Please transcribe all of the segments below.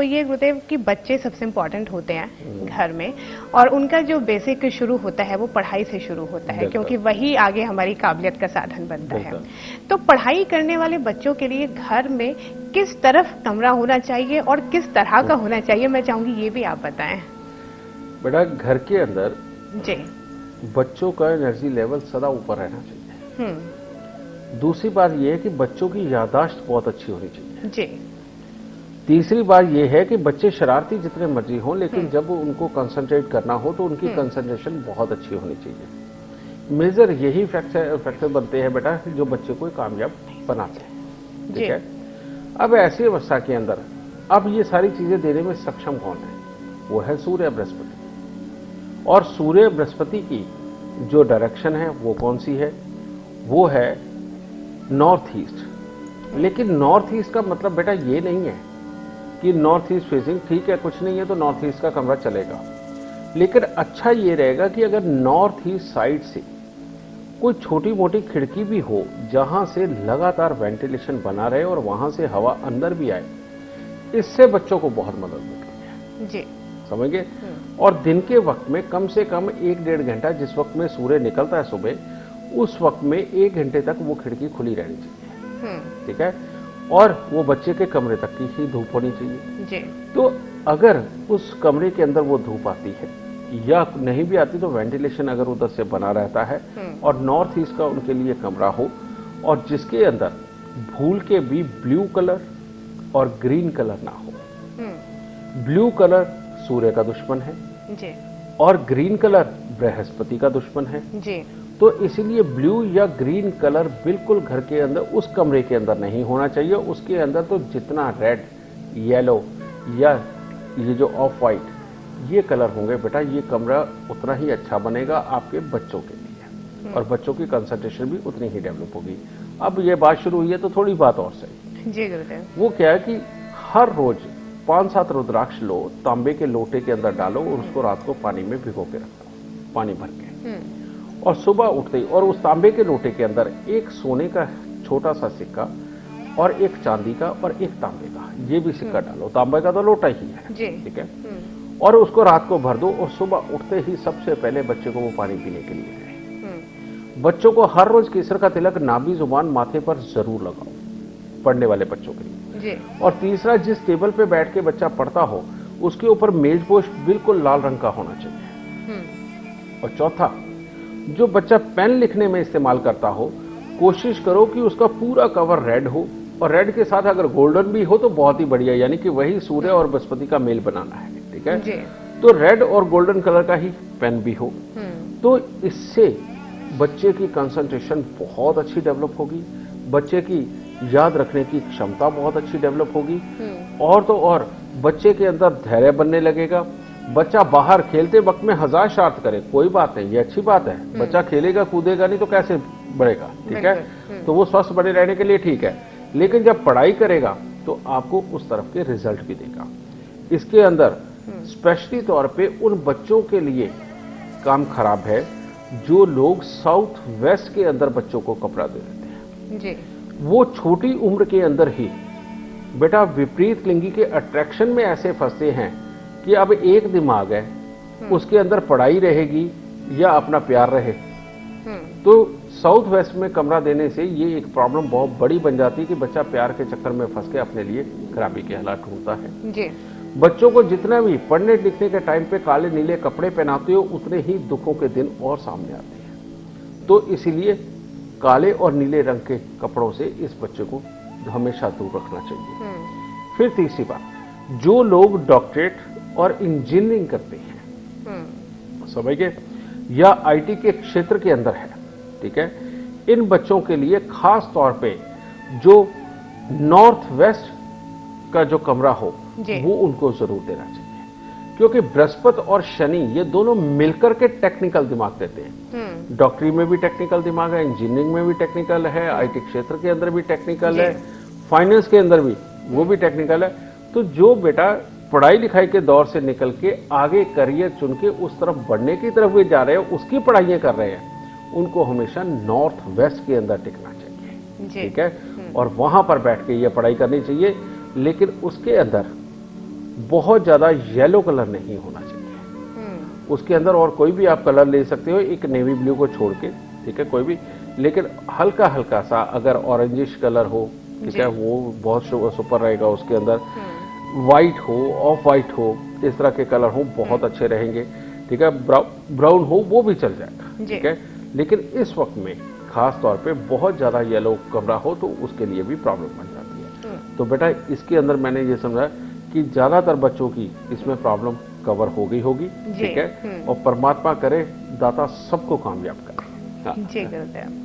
ये गुरुदेव कि बच्चे सबसे इम्पोर्टेंट होते हैं घर में, और उनका जो बेसिक शुरू होता है वो पढ़ाई से शुरू होता है, क्योंकि वही आगे हमारी काबिलियत का साधन बनता है। तो पढ़ाई करने वाले बच्चों के लिए घर में किस तरफ कमरा होना चाहिए और किस तरह का होना चाहिए, मैं चाहूंगी ये भी आप बताएं। बेटा, घर के अंदर जी बच्चों का एनर्जी लेवल सदा ऊपर रहना चाहिए। दूसरी बात यह है कि बच्चों की याददाश्त बहुत अच्छी होनी चाहिए जी। तीसरी बात यह है कि बच्चे शरारती जितने मर्जी हों, लेकिन जब उनको कंसंट्रेट करना हो तो उनकी कंसंट्रेशन बहुत अच्छी होनी चाहिए। मेजर यही फैक्टर बनते हैं बेटा जो बच्चे को कामयाब बनाते हैं। ठीक है। अब ऐसी अवस्था के अंदर अब ये सारी चीजें देने में सक्षम कौन है? वो है सूर्य बृहस्पति। और सूर्य बृहस्पति की जो डायरेक्शन है वो कौन सी है? वो है नॉर्थ ईस्ट। लेकिन नॉर्थ ईस्ट का मतलब बेटा ये नहीं है कि नॉर्थ ईस्ट फेसिंग, ठीक है कुछ नहीं है तो नॉर्थ ईस्ट का कमरा चलेगा, लेकिन अच्छा ये रहेगा कि अगर नॉर्थ ईस्ट साइड से कोई छोटी मोटी खिड़की भी हो जहां से लगातार वेंटिलेशन बना रहे और वहां से हवा अंदर भी आए, इससे बच्चों को बहुत मदद मिलती है जी। समझ गए? और दिन के वक्त में कम से कम 1-1.5 घंटा, जिस वक्त में सूर्य निकलता है सुबह, उस वक्त में 1 घंटे तक वो खिड़की खुली रहनी चाहिए। ठीक है। और वो बच्चे के कमरे तक की ही धूप होनी चाहिए जी। तो अगर उस कमरे के अंदर वो धूप आती है या नहीं भी आती तो वेंटिलेशन अगर उधर से बना रहता है और नॉर्थ ईस्ट का उनके लिए कमरा हो और जिसके अंदर भूल के भी ब्लू कलर और ग्रीन कलर ना हो। ब्लू कलर सूर्य का दुश्मन है जी, और ग्रीन कलर बृहस्पति का दुश्मन है जी। तो इसीलिए ब्लू या ग्रीन कलर बिल्कुल घर के अंदर उस कमरे के अंदर नहीं होना चाहिए। उसके अंदर तो जितना रेड, येलो या ये जो ऑफ वाइट ये कलर होंगे बेटा, ये कमरा उतना ही अच्छा बनेगा आपके बच्चों के लिए और बच्चों की कंसंट्रेशन भी उतनी ही डेवलप होगी। अब ये बात शुरू हुई है तो थोड़ी बात और सही जी गुरुदेव। वो क्या है कि हर रोज 5-7 रुद्राक्ष लो, तांबे के लोटे के अंदर डालो और उसको रात को पानी में भिगो के रखो, पानी भर के, और सुबह उठते ही और उस तांबे के लोटे के अंदर एक सोने का छोटा सा सिक्का और एक चांदी का और एक तांबे का, ये भी सिक्का डालो। तांबे का तो लोटा ही है, ठीक है। और उसको रात को भर दो और सुबह उठते ही सबसे पहले बच्चे को वो पानी पीने के लिए दें। बच्चों को हर रोज केसर का तिलक नाभि जुबान माथे पर जरूर लगाओ, पढ़ने वाले बच्चों के लिए। और तीसरा, जिस टेबल पे बैठ के बच्चा पढ़ता हो उसके ऊपर मेजपोश बिल्कुल लाल रंग का होना चाहिए। और चौथा, जो बच्चा पेन लिखने में इस्तेमाल करता हो, कोशिश करो कि उसका पूरा कवर रेड हो, और रेड के साथ अगर गोल्डन भी हो तो बहुत ही बढ़िया, यानी कि वही सूर्य और बृहस्पति का मेल बनाना है। ठीक है जी। तो रेड और गोल्डन कलर का ही पेन भी हो, तो इससे बच्चे की कंसंट्रेशन बहुत अच्छी डेवलप होगी, बच्चे की याद रखने की क्षमता बहुत अच्छी डेवलप होगी, और तो और बच्चे के अंदर धैर्य बनने लगेगा। बच्चा बाहर खेलते वक्त में 1000 शरारत करे, कोई बात नहीं, ये अच्छी बात है। बच्चा खेलेगा कूदेगा नहीं तो कैसे बढ़ेगा? ठीक है। तो वो स्वस्थ बने रहने के लिए ठीक है, लेकिन जब पढ़ाई करेगा तो आपको उस तरफ के रिजल्ट भी देगा। इसके अंदर स्पेशली तौर पे उन बच्चों के लिए काम खराब है जो लोग साउथ वेस्ट के अंदर बच्चों को कपड़ा दे देते हैं जी। वो छोटी उम्र के अंदर ही बेटा विपरीत लिंगी के अट्रैक्शन में ऐसे फंसते हैं कि अब एक दिमाग है, उसके अंदर पढ़ाई रहेगी या अपना प्यार रहे। तो साउथ वेस्ट में कमरा देने से ये एक प्रॉब्लम बहुत बड़ी बन जाती है कि बच्चा प्यार के चक्कर में फंस के अपने लिए खराबी के हालात ढूंढता है जी। बच्चों को जितना भी पढ़ने लिखने के टाइम पे काले नीले कपड़े पहनाते हो उतने ही दुखों के दिन और सामने आते हैं। तो इसीलिए काले और नीले रंग के कपड़ों से इस बच्चे को हमेशा दूर रखना चाहिए। फिर तीसरी बात, जो लोग डॉक्टरेट और इंजीनियरिंग करते हैं, समझ गए, या आईटी के क्षेत्र के अंदर है, ठीक है, इन बच्चों के लिए खास तौर पे जो नॉर्थ वेस्ट का जो कमरा हो वो उनको जरूर देना चाहिए, क्योंकि बृहस्पति और शनि ये दोनों मिलकर के टेक्निकल दिमाग देते हैं। डॉक्टरी में भी टेक्निकल दिमाग है, इंजीनियरिंग में भी टेक्निकल है, आईटी क्षेत्र के अंदर भी टेक्निकल है, फाइनेंस के अंदर भी वो भी टेक्निकल है। तो जो बेटा पढ़ाई लिखाई के दौर से निकल के आगे करियर चुन के उस तरफ बढ़ने की तरफ भी जा रहे हैं, उसकी पढ़ाइयां कर रहे हैं, उनको हमेशा नॉर्थ वेस्ट के अंदर टिकना चाहिए, ठीक है, और वहां पर बैठ के ये पढ़ाई करनी चाहिए। लेकिन उसके अंदर बहुत ज्यादा येलो कलर नहीं होना चाहिए। उसके अंदर और कोई भी आप कलर ले सकते हो, एक नेवी ब्लू को छोड़ के, ठीक है, कोई भी, लेकिन हल्का हल्का सा अगर ऑरेंजिश कलर हो, ठीक है, वो बहुत सुपर रहेगा। उसके अंदर व्हाइट हो, ऑफ व्हाइट हो, इस तरह के कलर हो, बहुत अच्छे रहेंगे, ठीक है। ब्राउन हो वो भी चल जाएगा, ठीक है। लेकिन इस वक्त में खास तौर पे बहुत ज्यादा येलो कमरा हो तो उसके लिए भी प्रॉब्लम बन जाती है। तो बेटा इसके अंदर मैंने ये समझा कि ज्यादातर बच्चों की इसमें प्रॉब्लम कवर हो गई होगी, ठीक है, और परमात्मा करे दाता सबको कामयाब करे। जी गुरुदेव।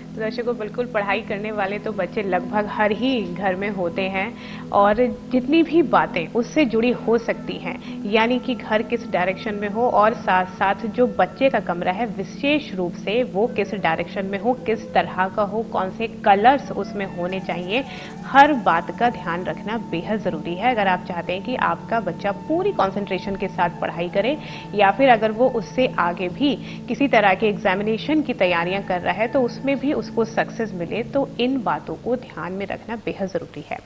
तो दर्शकों, बिल्कुल पढ़ाई करने वाले तो बच्चे लगभग हर ही घर में होते हैं और जितनी भी बातें उससे जुड़ी हो सकती हैं, यानी कि घर किस डायरेक्शन में हो और साथ साथ जो बच्चे का कमरा है विशेष रूप से वो किस डायरेक्शन में हो, किस तरह का हो, कौन से कलर्स उसमें होने चाहिए, हर बात का ध्यान रखना बेहद जरूरी है अगर आप चाहते हैं कि आपका बच्चा पूरी कंसंट्रेशन के साथ पढ़ाई करे, या फिर अगर वो उससे आगे भी किसी तरह के एग्जामिनेशन की तैयारियां कर रहा है तो उसमें भी उसको सक्सेस मिले। तो इन बातों को ध्यान में रखना बेहद जरूरी है।